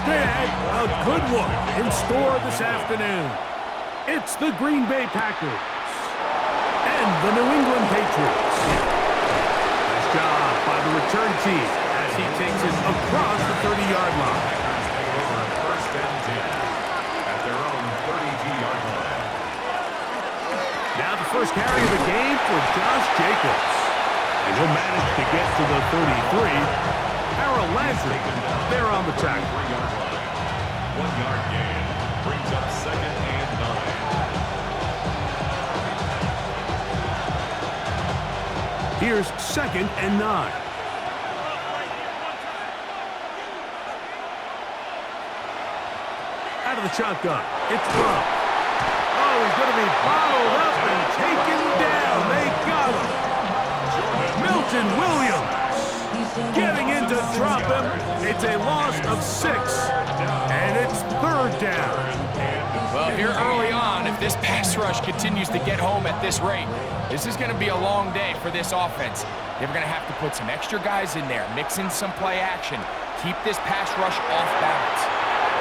Instead, a good one in store this afternoon. It's the Green Bay Packers and the New England Patriots. Nice job by the return team as he takes it across the 30-yard line. First and 10 at their own 32-yard line. Now the first carry of the game for Josh Jacobs. And he'll manage to get to the 33. Harold Landry there on the tackle. 3-yard line. 1-yard gain brings up second and 9. Here's second and 9. Out of the shotgun, it's Brown. Oh, he's going to be bottled up and taken down. They got him. Milton Williams getting in to drop him. It's a loss of 6, and it's third down. Well, here early on, if this pass rush continues to get home at this rate, this is going to be a long day for this offense. They're going to have to put some extra guys in there, mix in some play action, keep this pass rush off balance.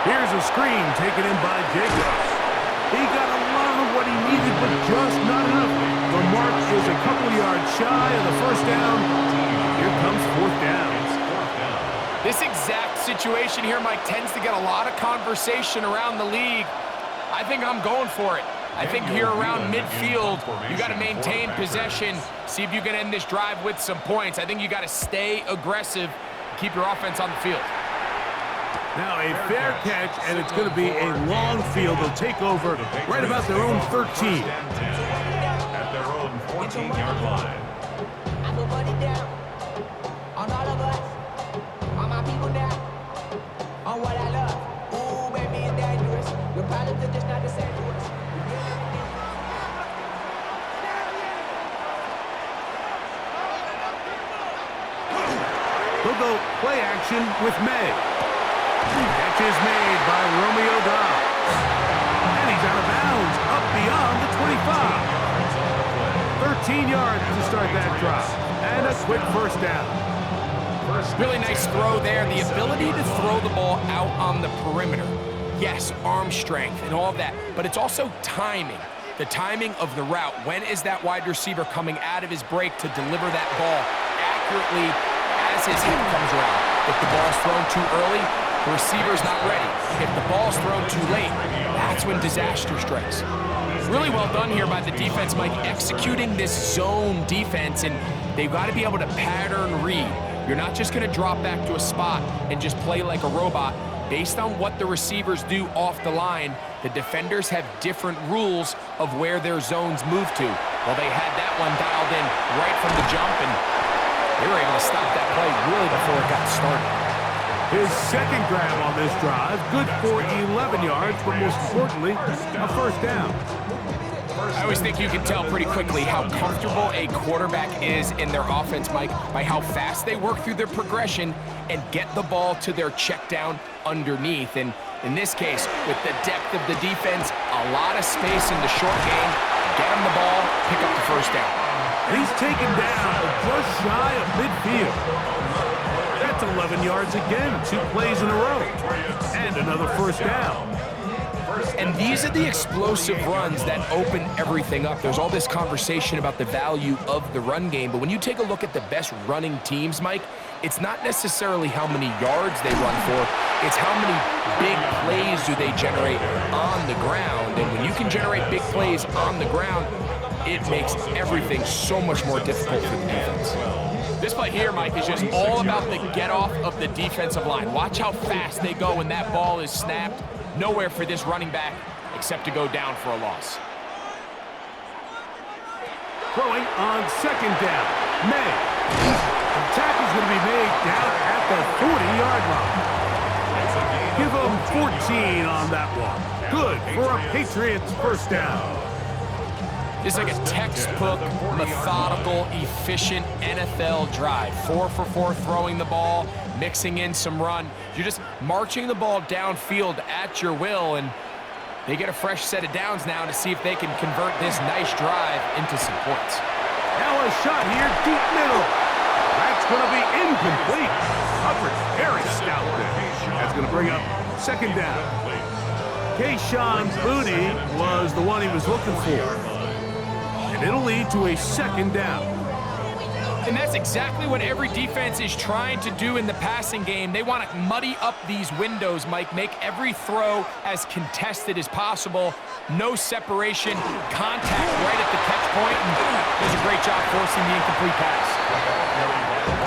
Here's a screen taken in by Jacobs. He got a lot of what he needed, but just not enough. The mark is a couple yards shy of the first down. Here comes fourth down. This exact situation here, Mike, tends to get a lot of conversation around the league. I think I'm going for it. I think here around midfield, you got to maintain possession, see if you can end this drive with some points. I think you got to stay aggressive, keep your offense on the field. Now a fair catch, and it's going to be a long field. They'll take over right about their own 13. At their own 14-yard line. I put money down on all of us, on my people now, on what I love. Ooh, baby, it's dangerous. Your problems are just not the same to us. They'll go play action with May. Catch is made by Romeo Dobbs. And he's out of bounds, up beyond the 25. 13 yards to start that drive. And a quick first down. Really nice throw there. The ability to throw the ball out on the perimeter. Yes, arm strength and all of that, but it's also timing. The timing of the route. When is that wide receiver coming out of his break to deliver that ball accurately as his hip comes around? If the ball's thrown too early, the receiver's not ready. If the ball's thrown too late, that's when disaster strikes. Really well done here by the defense, Mike, executing this zone defense, and they've got to be able to pattern read. You're not just going to drop back to a spot and just play like a robot. Based on what the receivers do off the line, the defenders have different rules of where their zones move to. Well, they had that one dialed in right from the jump, and they were able to stop that play really before it got started. His second grab on this drive, good for 11 yards, but most importantly, a first down. I always think you can tell pretty quickly how comfortable a quarterback is in their offense, Mike, by how fast they work through their progression and get the ball to their check down underneath. And in this case, with the depth of the defense, a lot of space in the short game, get him the ball, pick up the first down. He's taken down just shy of midfield. That's 11 yards again, 2 plays in a row. And another first down. And these are the explosive runs that open everything up. There's all this conversation about the value of the run game, but when you take a look at the best running teams, Mike, it's not necessarily how many yards they run for, it's how many big plays do they generate on the ground. And when you can generate big plays on the ground, it makes everything so much more difficult for the defense. This play here, Mike, is just all about the get-off of the defensive line. Watch how fast they go when that ball is snapped. Nowhere for this running back except to go down for a loss. Throwing on second down. May. The tackle's going to be made down at the 40-yard line. Give them 14 on that one. Good for a Patriots first down. It's like a textbook, methodical, efficient NFL drive. 4 for 4 throwing the ball, mixing in some run. You're just marching the ball downfield at your will, and they get a fresh set of downs now to see if they can convert this nice drive into some points. Now a shot here, deep middle. That's going to be incomplete. Coverage very stout there. That's going to bring up second down. Kayshawn Booty was the one he was looking for. And it'll lead to a second down. And that's exactly what every defense is trying to do in the passing game. They want to muddy up these windows, Mike, make every throw as contested as possible. No separation, contact right at the catch point, and does a great job forcing the incomplete pass.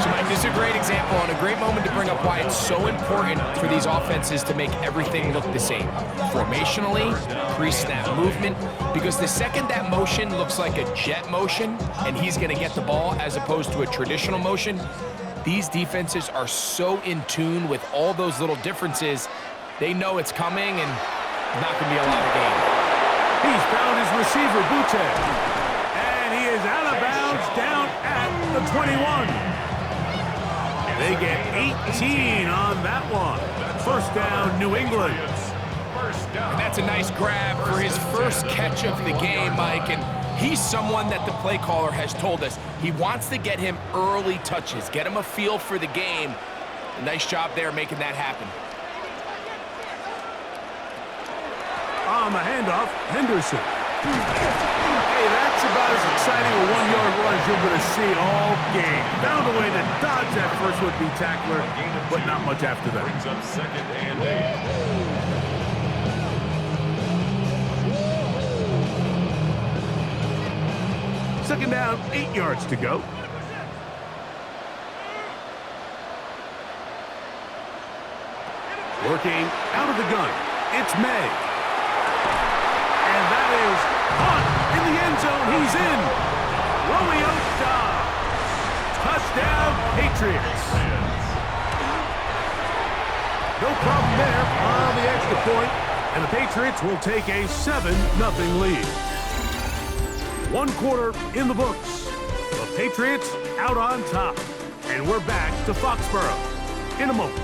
So, Mike, this is a great example and a great moment to bring up why it's so important for these offenses to make everything look the same. Formationally, pre-snap movement, because the second that motion looks like a jet motion and he's going to get the ball as opposed to a traditional motion, these defenses are so in tune with all those little differences. They know it's coming and not going to be a lot of gain. He's found his receiver, Butte. And he is out of bounds down at the 21. They get 18 on that one. First down, New England. And that's a nice grab for his first catch of the game, Mike. And he's someone that the play caller has told us he wants to get him early touches, get him a feel for the game. A nice job there making that happen. On the handoff, Henderson. Hey, that's about as exciting a one-yard run as you're going to see all game. Found a way to dodge that first would-be tackler, but not much after that. Brings up second and 8. Second down, 8 yards to go. Working out of the gun, it's May. And that is caught in the end zone. He's in. Romeo Dobbs. Touchdown, Patriots. No problem there on the extra point, and the Patriots will take a 7-0 lead. One quarter in the books. The Patriots out on top. And we're back to Foxborough in a moment.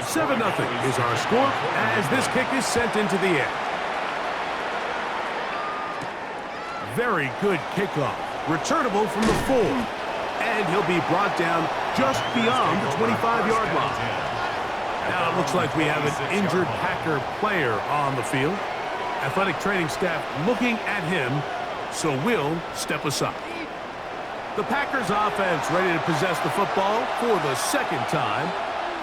7-0 is our score as this kick is sent into the air. Very good kickoff. Returnable from the 4. And he'll be brought down just beyond the 25-yard line. Now it looks like we have an injured Packer player on the field. Athletic training staff looking at him, so we'll step aside. The Packers offense ready to possess the football for the second time.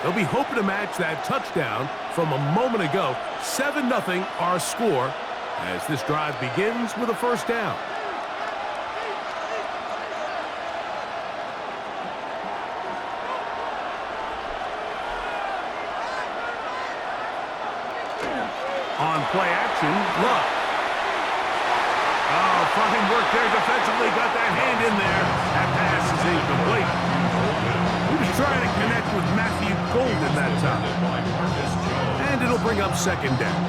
They'll be hoping to match that touchdown from a moment ago. 7-0 our score as this drive begins with a first down. On play action, Love. Oh, fine work there defensively. Got that hand in there. That pass is incomplete. He was trying to connect with Matthew Golden that time. And it'll bring up second down.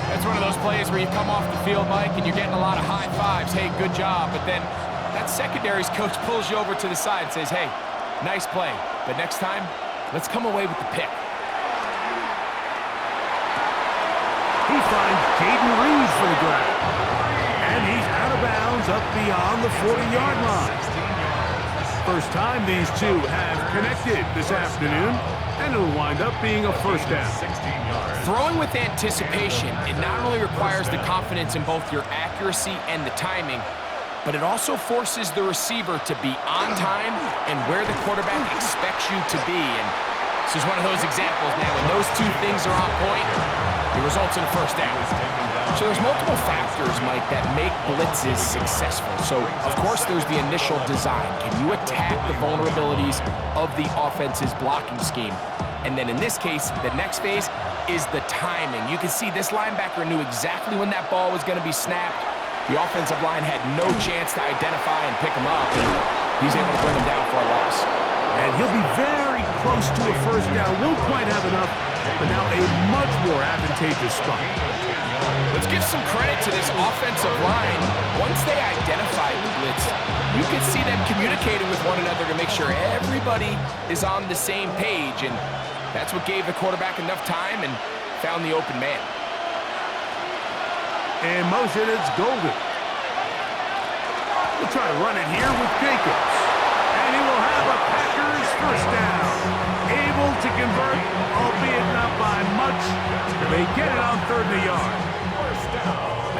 That's one of those plays where you come off the field, Mike, and you're getting a lot of high fives. Hey, good job. But then that secondary's coach pulls you over to the side and says, hey, nice play. But next time, let's come away with the pick. He finds Jaden Reeves for the grab. And he's out of bounds up beyond the 40-yard line. First time these two have connected this afternoon, and it'll wind up being a first down. Throwing with anticipation, it not only requires the confidence in both your accuracy and the timing, but it also forces the receiver to be on time and where the quarterback expects you to be. And this is one of those examples now. When those two things are on point, it results in a first down. So there's multiple factors, Mike, that make blitzes successful. So, of course, there's the initial design. Can you attack the vulnerabilities of the offense's blocking scheme? And then in this case, the next phase is the timing. You can see this linebacker knew exactly when that ball was going to be snapped. The offensive line had no chance to identify and pick him up. And he's able to bring him down for a loss. And he'll be very close to a first down. Won't quite have enough, but now a much more advantageous spot. Let's give some credit to this offensive line. Once they identified the blitz, you can see them communicating with one another to make sure everybody is on the same page. And that's what gave the quarterback enough time and found the open man. In motion, it's Golden. We'll try to run it here with Jacobs. And he will have a Packers first down. Able to convert, albeit not by much. They get it on 3rd and a yard.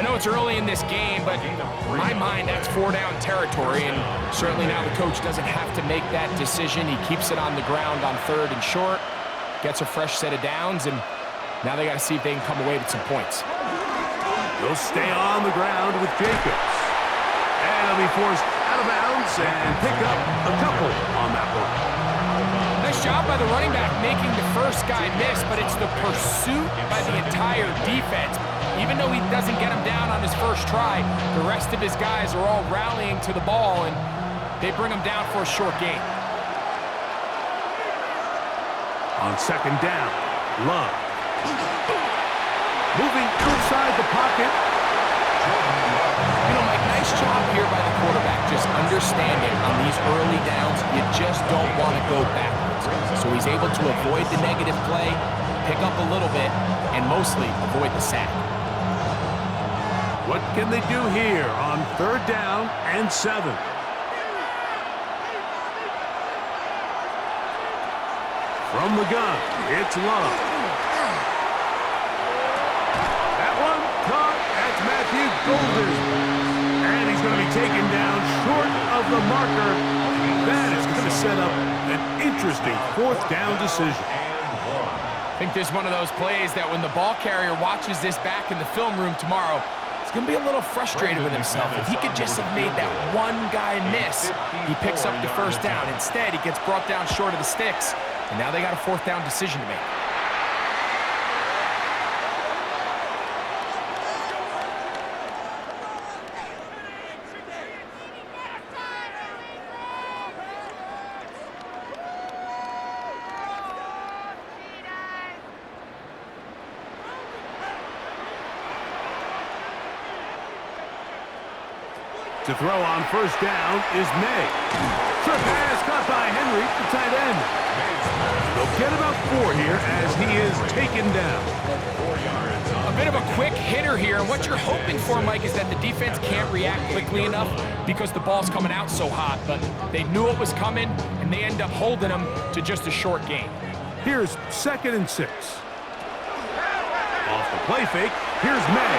I know it's early in this game, but in my mind, that's 4-down territory, and certainly now the coach doesn't have to make that decision. He keeps it on the ground on 3rd and short, gets a fresh set of downs, and now they got to see if they can come away with some points. He'll stay on the ground with Jacobs. And he'll be forced out of bounds and pick up a couple on that one. Nice job by the running back making the first guy miss, but it's the pursuit by the entire defense. Even though he doesn't get him down on his first try, the rest of his guys are all rallying to the ball, and they bring him down for a short gain. On 2nd down, Love. Moving outside the pocket. You know, Mike, nice job here by the quarterback, just understanding on these early downs, you just don't want to go backwards. So he's able to avoid the negative play, pick up a little bit, and mostly avoid the sack. What can they do here on 3rd down and 7? From the gun, it's Love. That one caught. That's Matthew Golden. And he's going to be taken down short of the marker. That is going to set up an interesting 4th down decision. I think there's one of those plays that when the ball carrier watches this back in the film room tomorrow, he's going to be a little frustrated with himself. If he could just have made that one guy miss, he picks up the first down. Instead, he gets brought down short of the sticks, and now they got a 4th down decision to make. To throw on 1st down is May. Short pass caught by Henry, the tight end. They'll get about 4 here as he is taken down. A bit of a quick hitter here, and what you're hoping for, Mike, is that the defense can't react quickly enough because the ball's coming out so hot, but they knew it was coming, and they end up holding him to just a short gain. Here's 2nd and 6. Off the play fake, here's May.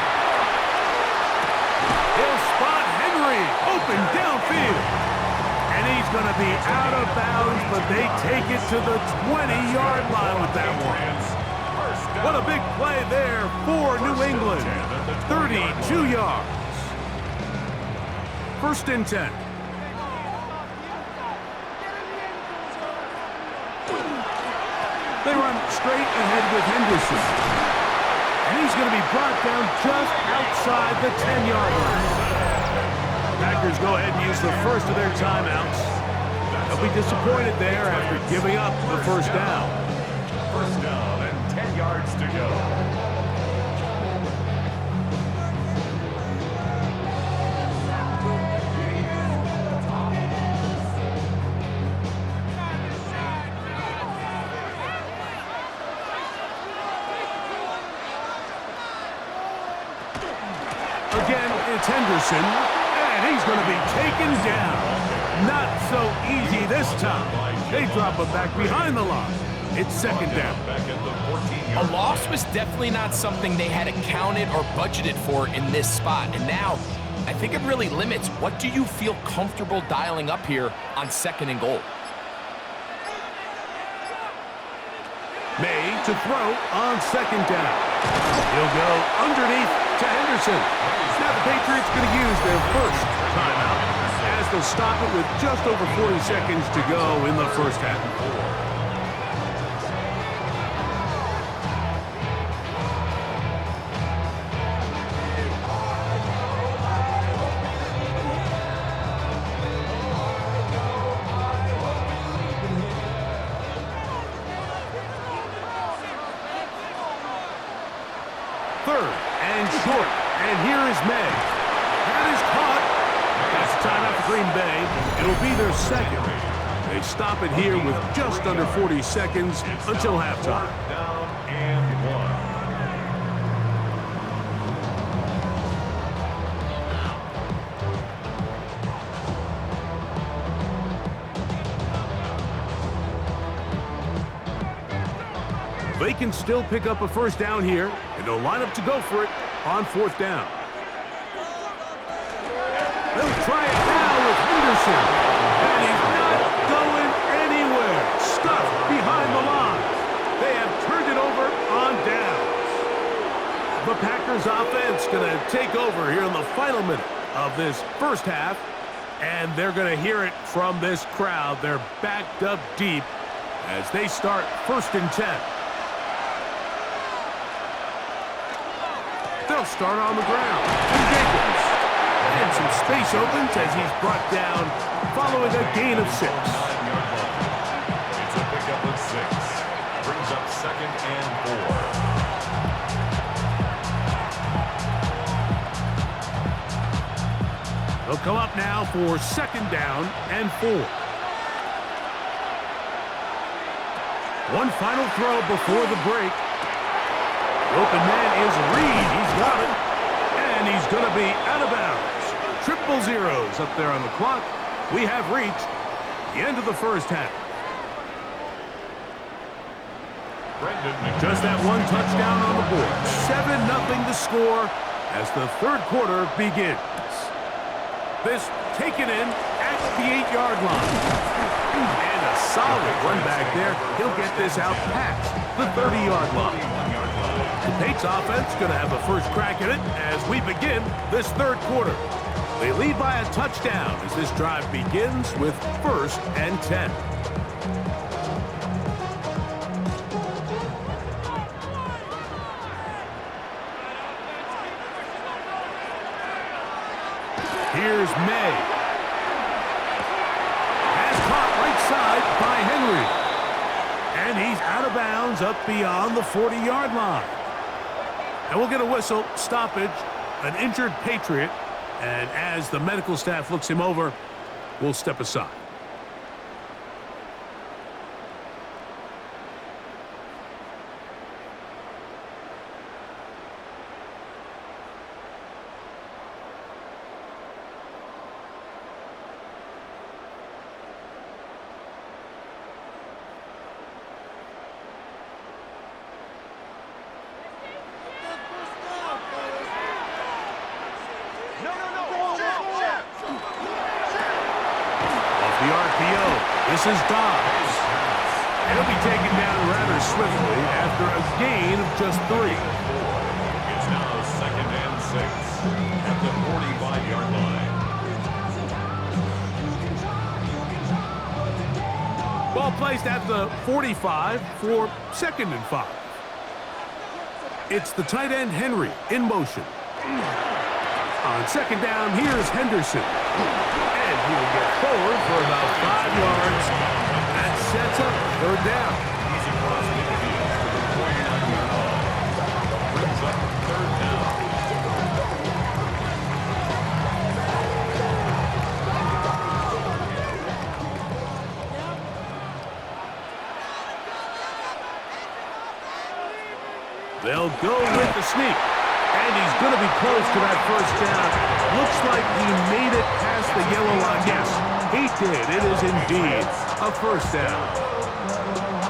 He'll spot Henry, open downfield. And he's going to be out of bounds, but they take it to the 20-yard line with that one. What a big play there for New England. 32 yards. 1st and 10. They run straight ahead with Henderson. And he's going to be brought down just outside the 10-yard line. Packers go ahead and use the first of their timeouts. They'll be disappointed there after giving up the 1st down. 1st down and 10 yards to go. Again, it's Henderson, and he's going to be taken down. Not so easy this time. They drop him back behind the line. It's 2nd down. A loss was definitely not something they had accounted or budgeted for in this spot, and now I think it really limits what do you feel comfortable dialing up here on 2nd and goal. May to throw on 2nd down. He'll go underneath to Henderson. Now the Patriots going to use their first timeout as they'll stop it with just over 40 seconds to go in the 1st half. Third and short, and here is May. That is caught. That's a timeout for Green Bay. It'll be their 2nd. They stop it here with just under 40 seconds until halftime. Down and 1. They can still pick up a first down here, and they'll line up to go for it on 4th down. They'll try it now with Henderson. And he's not going anywhere. Stuffed behind the line. They have turned it over on downs. The Packers offense going to take over here in the final minute of this first half. And they're going to hear it from this crowd. They're backed up deep as they start 1st and 10. They'll start on the ground. And Jacobs. And some space opens as he's brought down following a gain of 6. It's a pickup of 6. Brings up 2nd and 4. They'll come up now for 2nd down and 4. One final throw before the break. The open man is Reed. He's got it. And he's going to be out of bounds. 0-0 up there on the clock. We have reached the end of the first half. Just that one touchdown on the board. 7-0 the score as the 3rd quarter begins. This taken in at the 8-yard line. And a solid run back there. He'll get this out past the 30-yard line. The Pates offense going to have a first crack at it as we begin this 3rd quarter. They lead by a touchdown as this drive begins with 1st and 10. Here's May. Has caught right side by Henry. And he's out of bounds up beyond the 40-yard line. And we'll get a whistle, stoppage, an injured Patriot. And as the medical staff looks him over, we'll step aside. The RPO. This is Dobbs. And he'll be taken down rather swiftly after a gain of just 3. It's now 2nd and 6 at the 45-yard line. Ball placed at the 45 for 2nd and 5. It's the tight end Henry in motion. On 2nd down, here's Henderson. And he will get forward for about 5 yards. That sets up 3rd down. He's across midfield to the 49-yard line. Brings up 3rd down. They'll go with the sneak. And he's going to be close to that 1st down. Looks like he made it past the yellow line. Yes, he did. It is indeed a 1st down.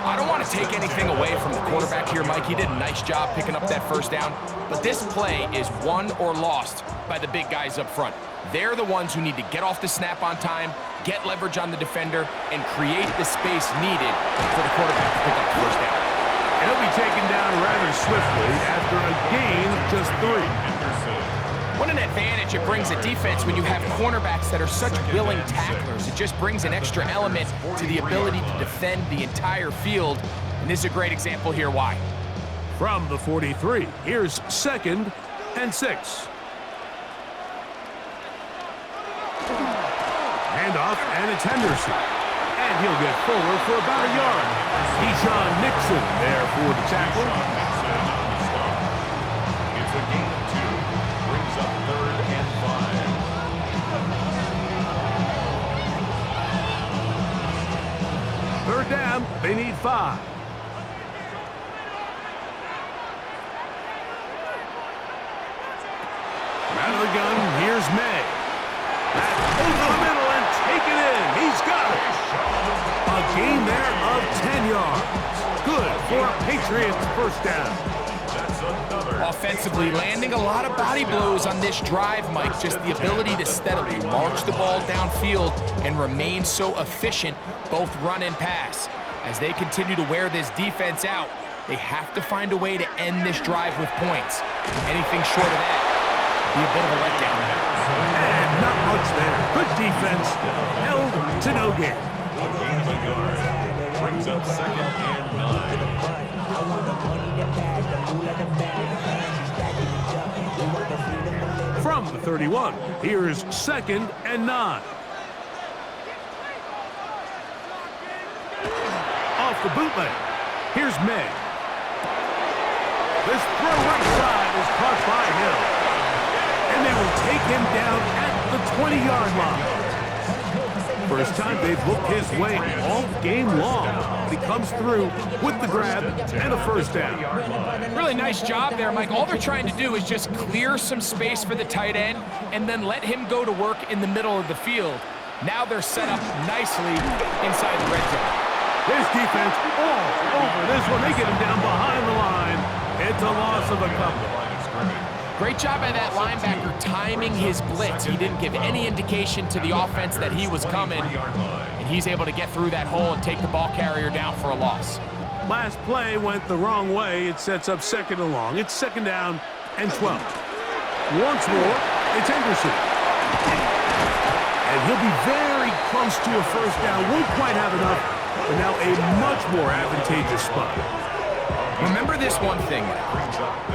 I don't want to take anything away from the quarterback here, Mike. He did a nice job picking up that 1st down. But this play is won or lost by the big guys up front. They're the ones who need to get off the snap on time, get leverage on the defender, and create the space needed for the quarterback to pick up the 1st down. And he'll be taken down rather swiftly after a gain of just 3. What an advantage it brings a defense when you have cornerbacks that are such willing tacklers. It just brings an extra element to the ability to defend the entire field. And this is a great example here why. From the 43, here's 2nd and 6. Handoff, and it's Henderson. And he'll get forward for about a yard. Keyshawn Nixon there for the tackle. It's a gain of 2. Brings up 3rd and 5. 3rd down, they need 5. Out of the gun, here's May. Back over the middle and take it in. He's got it. A gain there of 10 yards. Good for a Patriot. Patriots first down. That's another. Offensively, landing a lot of body blows on this drive, Mike. Just the ability to steadily march the ball downfield and remain so efficient, both run and pass. As they continue to wear this defense out, they have to find a way to end this drive with points. Anything short of that would be a bit of a letdown. And not much there. Good defense. Held to no gain. A gain of a yard. Brings up 2nd and 9. From the 31, here's 2nd and 9. Off the bootleg, here's May. This throw right side is caught by Hill. And they will take him down at the 20-yard line. First time they've looked his way all game long. He comes through with the grab and a first down. Really nice job there, Mike. All they're trying to do is just clear some space for the tight end and then let him go to work in the middle of the field. Now they're set up nicely inside the red zone. This defense all over this one. They get him down behind the line. It's a loss of a couple. Great job by that linebacker timing his blitz. He didn't give any indication to the offense that he was coming, and he's able to get through that hole and take the ball carrier down for a loss. Last play went the wrong way. It sets up 2nd and long. It's 2nd down and 12. Once more, it's Anderson. And he'll be very close to a first down. Won't quite have enough, but now a much more advantageous spot. Remember this one thing.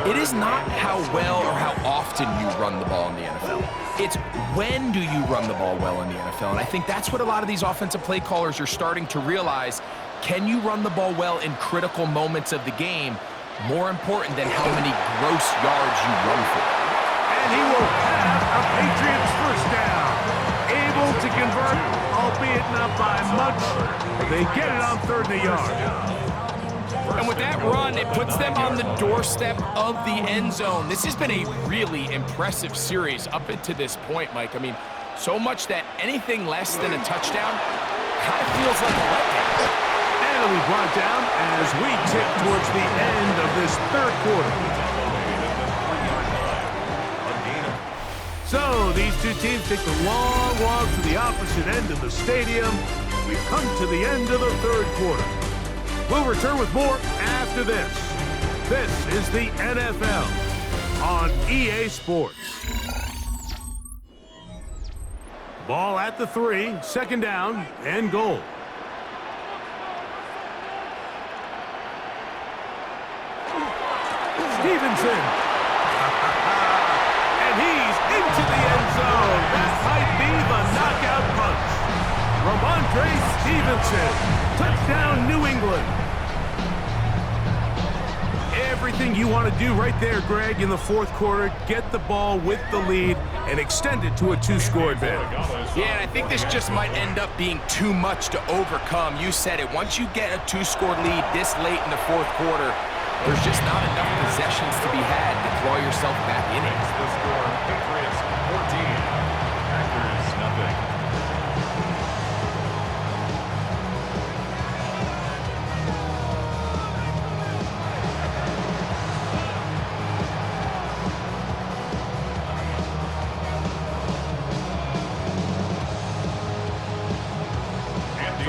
It is not how well or how often you run the ball in the NFL. It's when do you run the ball well in the NFL. And I think that's what a lot of these offensive play callers are starting to realize. Can you run the ball well in critical moments of the game? More important than how many gross yards you run for. And he will have a Patriots first down. Able to convert, albeit not by much. They get it on 3rd and a yard. And with that run, it puts them on the doorstep of the end zone. This has been a really impressive series up until this point, Mike. I mean, so much that anything less than a touchdown kind of feels like a letdown. And it'll be brought down as we tip towards the end of this 3rd quarter. So these two teams take the long walk to the opposite end of the stadium. We've come to the end of the 3rd quarter. We'll return with more after this. This is the NFL on EA Sports. Ball at the 3, 2nd down and goal. Stevenson. And he's into the end zone. That might be the knockout punch. Ramondre Stevenson. Touchdown, New England. Everything you want to do right there, Greg, in the 4th quarter. Get the ball with the lead and extend it to a 2-score advantage. Yeah, and I think this just might end up being too much to overcome. You said it. Once you get a 2-score lead this late in the 4th quarter, there's just not enough possessions to be had to claw yourself back in it. The score, Patriots 14, Packers nothing.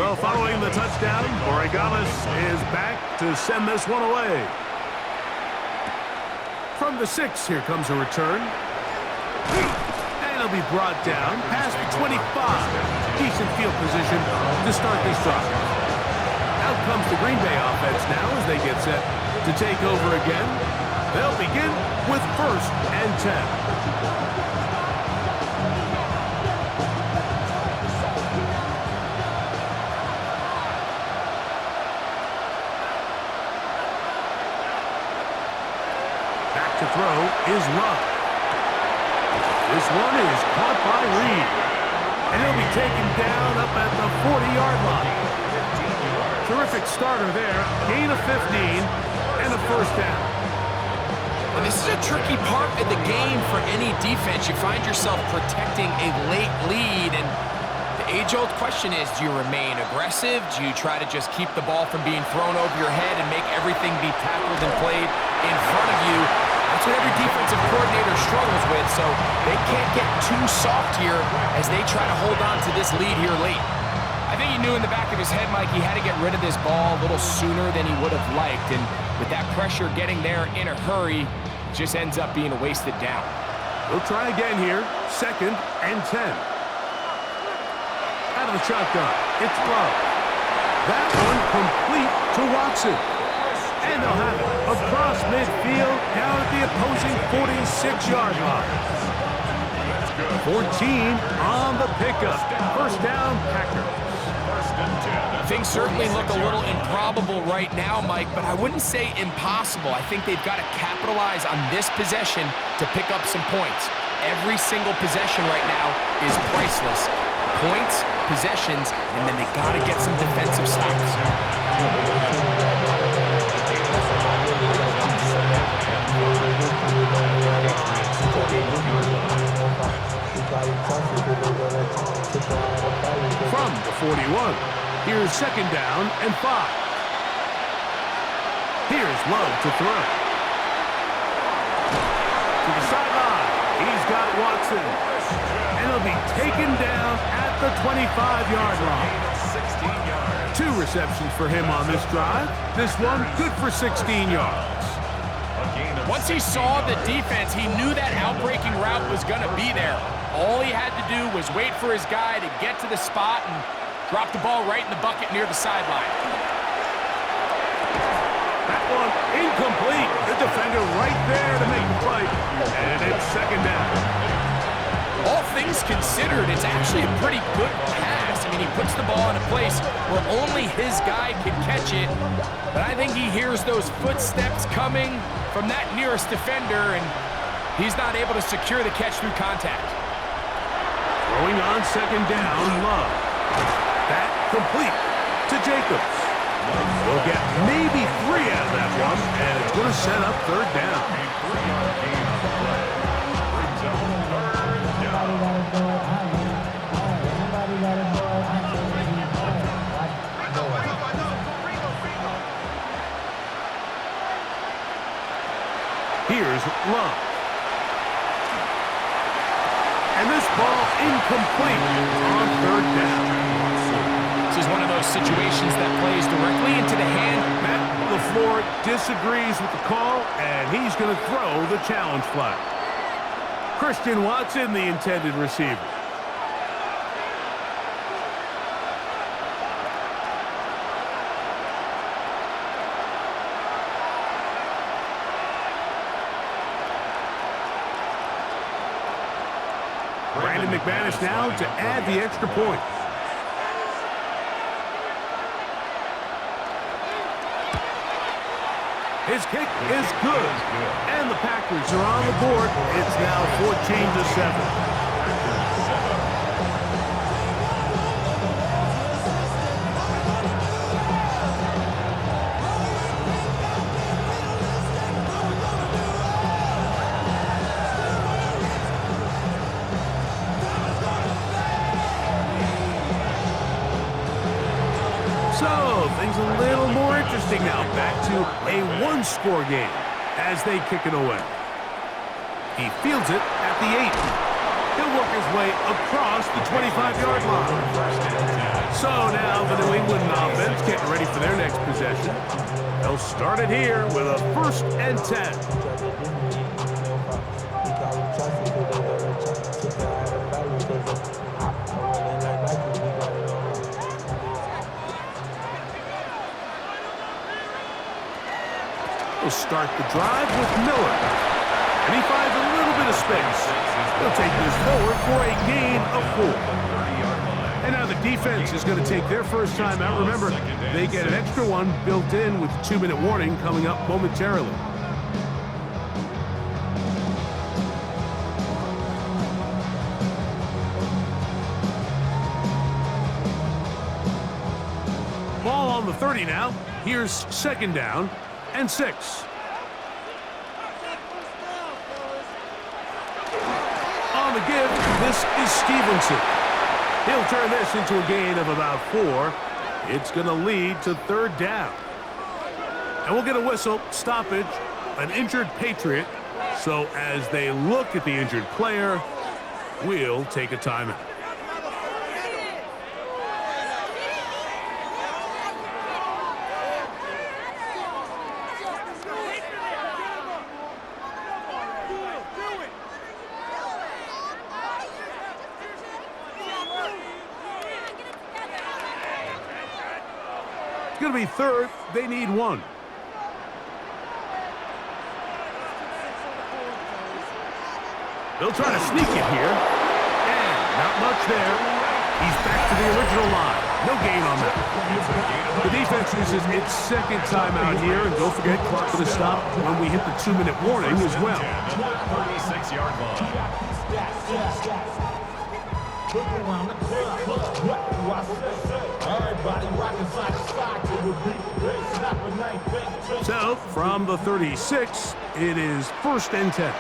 So following the touchdown, Borregales is back to send this one away. From the 6, here comes a return. And it'll be brought down past the 25. Decent field position to start this drive. Out comes the Green Bay offense now as they get set to take over again. They'll begin with 1st and 10. To throw is Love. This one is caught by Reed. And he'll be taken down up at the 40-yard line. Terrific starter there. Gain of 15 and a first down. And this is a tricky part of the game for any defense. You find yourself protecting a late lead, and The age-old question is, do you remain aggressive? Do you try to just keep the ball from being thrown over your head and make everything be tackled and played in front of you? That's what every defensive coordinator struggles with, so they can't get too soft here as they try to hold on to this lead here late. I think he knew in the back of his head, Mike, he had to get rid of this ball a little sooner than he would have liked, and with that pressure getting there in a hurry, it just ends up being a wasted down. We'll try again here, 2nd and 10. Out of the shotgun, it's Love. That one complete to Watson. And they'll have it across midfield down at the opposing 46-yard line. 14 on the pickup. First down, Packers. Things certainly look a little improbable right now, Mike, but I wouldn't say impossible. I think they've got to capitalize on this possession to pick up some points. Every single possession right now is priceless. Points, possessions, and then they got to get some defensive stops. From the 41, here's 2nd down and 5. Here's Love to throw. To the sideline, he's got Watson. And he'll be taken down at the 25-yard line. 2 receptions for him on this drive. This one good for 16 yards. Once he saw the defense, he knew that outbreaking route was going to be there. All he had to do was wait for his guy to get to the spot and drop the ball right in the bucket near the sideline. That one incomplete. The defender right there to make the play. And it's 2nd down. All things considered, it's actually a pretty good pass. I mean, he puts the ball in a place where only his guy can catch it. But I think he hears those footsteps coming from that nearest defender, and he's not able to secure the catch through contact. Throwing on 2nd down, Love. That complete to Jacobs. We'll get maybe 3 out of that one, and it's going to set up 3rd down. Here's Love. And this ball incomplete on 3rd down. This is one of those situations that plays directly into the hand. Matt LaFleur disagrees with the call, and he's going to throw the challenge flag. Christian Watson, the intended receiver. Brandon McManus now to add the extra point. His kick is good. And the Packers are on the board. It's now 14-7. So, things a little more interesting now. Back to a one-score game as they kick it away. He fields it at the 8. He'll work his way across the 25-yard line. So now the New England offense getting ready for their next possession. They'll start it here with a 1st and 10. We'll start the drive with Miller. And he finds a little bit of space. He'll take this forward for a gain of 4. And now the defense is going to take their first time out. Remember, they get an extra one built in with 2-minute warning coming up momentarily. Ball on the 30 now. Here's 2nd down and 6. On the give, this is Stevenson. He'll turn this into a gain of about 4. It's going to lead to third down. And we'll get a whistle, stoppage, an injured Patriot. So as they look at the injured player, we'll take a timeout. It's going to be third. They need 1. They'll try to sneak it here. And not much there. He's back to the original line. No gain on that. The defense uses its second timeout here. And don't forget, clock for the stop when we hit the 2-minute warning as well. 36-yard line. So, from the 36, it is 1st and 10.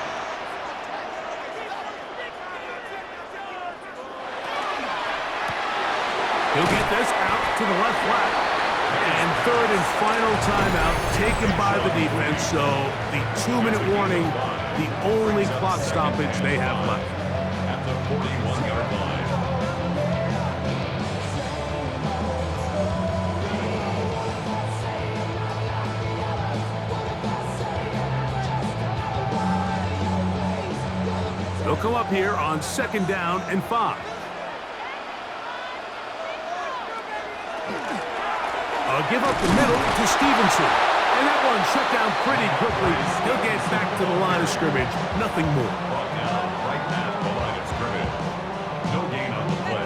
He'll get this out to the left flat. And third and final timeout taken by the defense. So the 2-minute warning, the only clock stoppage they have left. At the 41-yard line. They'll come up here on 2nd down and 5. Give up the middle to Stevenson. And that one shut down pretty quickly. He'll get back to the line of scrimmage. Nothing more. Brought down right at the line of scrimmage. No gain on the play.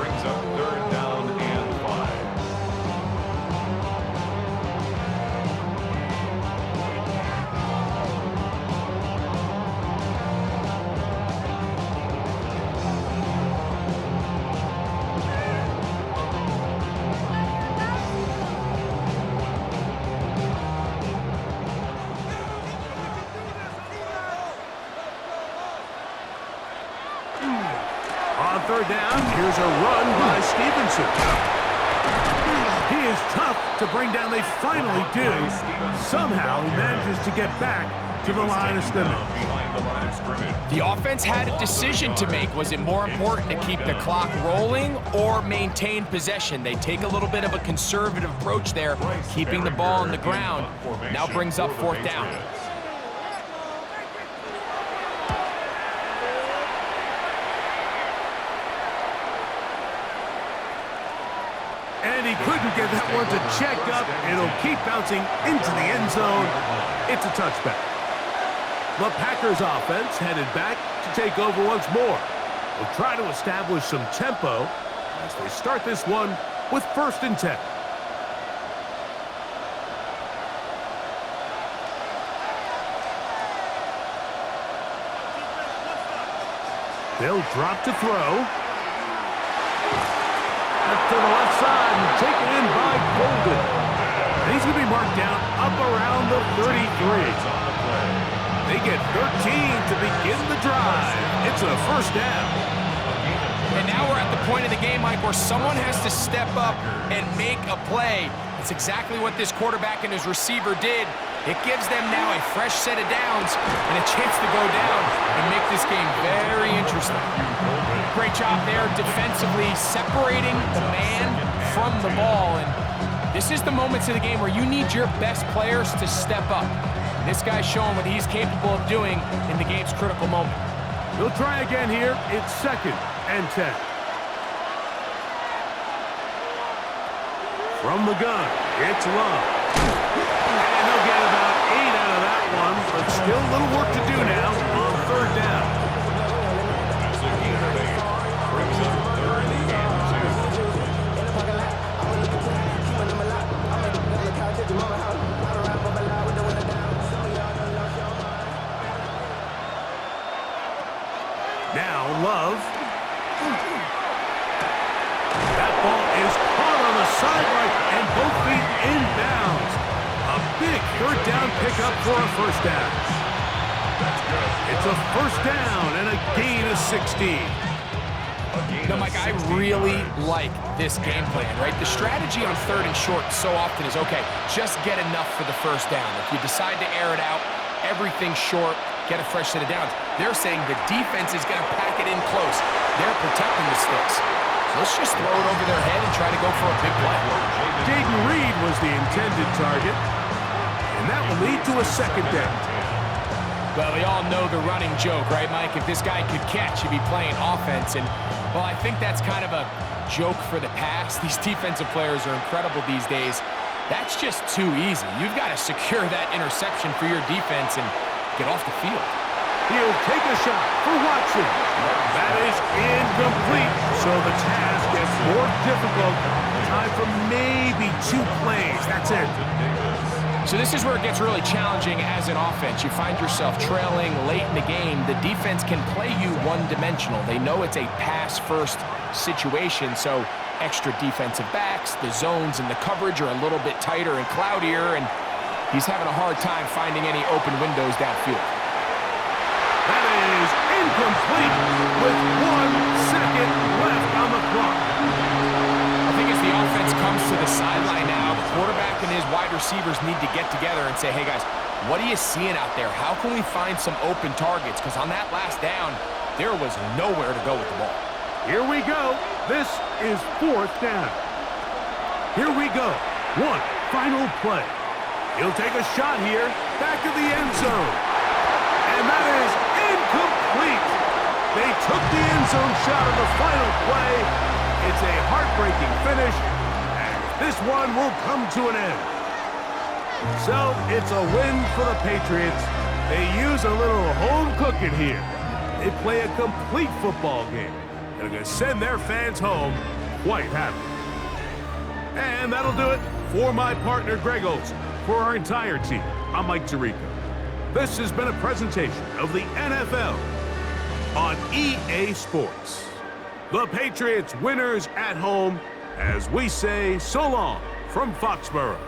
Brings up 3rd down and 5. On 3rd down, here's a run by Stevenson. He is tough to bring down. They finally do. Somehow he manages to get back to the line of scrimmage. The offense had a decision to make. Was it more important to keep the clock rolling or maintain possession? They take a little bit of a conservative approach there, keeping the ball on the ground. Now brings up 4th down. And he couldn't get that one to check up. It'll keep bouncing into the end zone. It's a touchback. The Packers offense headed back to take over once more. They'll try to establish some tempo as they start this one with 1st and 10. They'll drop to throw. To the left side and taken in by Golden. And he's going to be marked down up around the 33. They get 13 to begin the drive. It's a 1st down. And now we're at the point of the game, Mike, where someone has to step up and make a play. It's exactly what this quarterback and his receiver did. It gives them now a fresh set of downs and a chance to go down and make this game very interesting. Great job there defensively, separating the man from the ball. And this is the moments of the game where you need your best players to step up. And this guy's showing what he's capable of doing in the game's critical moment. They'll try again here. It's 2nd and 10. From the gun, it's Love. And they'll get about 8 out of that one, but still a little work to do now on 3rd down. Brings up 3rd and 2. Now Love. That ball is caught on the sideline and both feet inbounds. A big 3rd down pickup for a 1st down. It's a 1st down and a gain of 16. A gain No, Mike, I really like this game plan, right? The strategy on 3rd and short so often is, okay, just get enough for the first down. If you decide to air it out, everything short, get a fresh set of downs. They're saying the defense is going to pack it in close. They're protecting the sticks. So let's just throw it over their head and try to go for a big play. Jaden Reed was the intended target, and that will lead to a 2nd down. Well, we all know the running joke, right, Mike? If this guy could catch, he'd be playing offense. And, well, I think that's kind of a joke for the past. These defensive players are incredible these days. That's just too easy. You've got to secure that interception for your defense and get off the field. He'll take a shot for Watson. That is incomplete, so the task gets more difficult. Time for maybe 2 plays. That's it. So this is where it gets really challenging as an offense. You find yourself trailing late in the game. The defense can play you one-dimensional. They know it's a pass-first situation, so extra defensive backs, the zones and the coverage are a little bit tighter and cloudier, and he's having a hard time finding any open windows downfield. That is incomplete with 1 second left on the clock. I think as the offense comes to the sideline now, the quarterback and his wide receivers need to get together and say, hey guys, what are you seeing out there? How can we find some open targets? Because on that last down, there was nowhere to go with the ball. Here we go. This is 4th down. Here we go. 1 final play. He'll take a shot here, back of the end zone. And that is incomplete. They took the end zone shot on the final play. It's a heartbreaking finish, and this one will come to an end. So it's a win for the Patriots. They use a little home cooking here. They play a complete football game. They're going to send their fans home quite happy. And that'll do it for my partner, Greg Olson. For our entire team, I'm Mike Tirico. This has been a presentation of the NFL on EA Sports. The Patriots winners at home as we say so long from Foxborough.